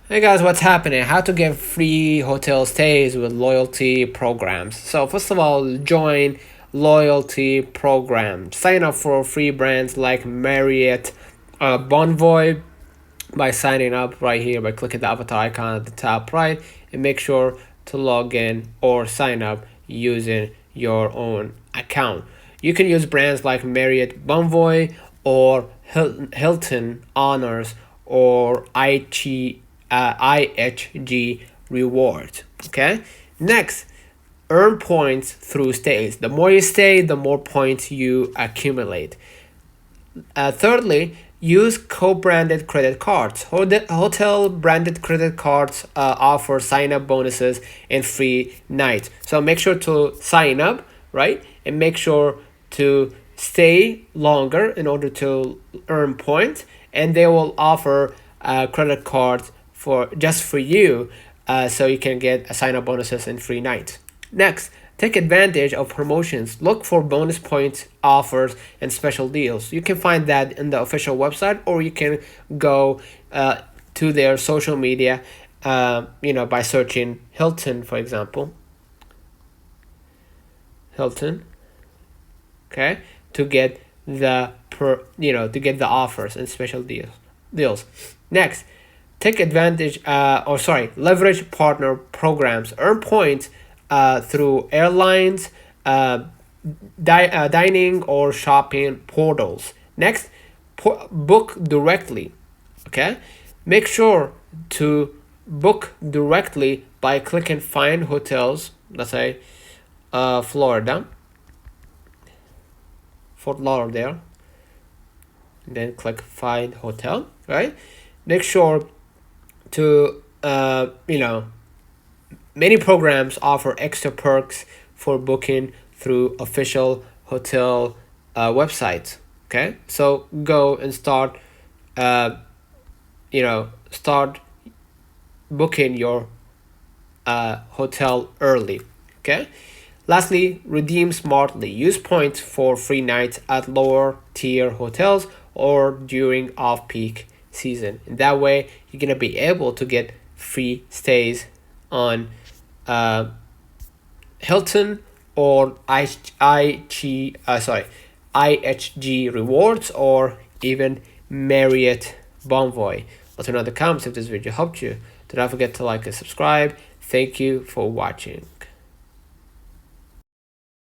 Hey guys, what's happening? How to get free hotel stays with loyalty programs. So first of all, join loyalty program. Sign up for free brands like Marriott, Bonvoy by signing up right here by clicking the avatar icon at the top right, and make sure to log in or sign up using your own account. You can use brands like Marriott Bonvoy or Hilton Honors or IHG Rewards. Okay. Next, earn points through stays. The more you stay, the more points you accumulate. Thirdly, use co-branded credit cards. Hotel branded credit cards offer sign-up bonuses and free nights. So make sure to sign up, right? And make sure to stay longer in order to earn points. And they will offer credit cards for you, so you can get sign-up bonuses and free nights. Next, take advantage of promotions. Look for bonus points, offers, and special deals. You can find that in the official website, or you can go to their social media, by searching Hilton, for example. Hilton, okay, to get the offers and special deals. Next, take advantage, leverage partner programs. Earn points through airlines, dining, or shopping portals. Next, book directly. Okay, make sure to book directly by clicking Find Hotels. Let's say Florida, Fort Lauderdale. And then click Find Hotel. Right. Make sure to many programs offer extra perks for booking through official hotel websites. Okay, so go and start start booking your hotel early. Okay, lastly, redeem smartly. Use points for free nights at lower tier hotels or during off-peak season. In that way, you're gonna be able to get free stays on Hilton or IHG Rewards, or even Marriott Bonvoy. Let me know in the comments if this video helped you. Do not forget to like and subscribe. Thank you for watching.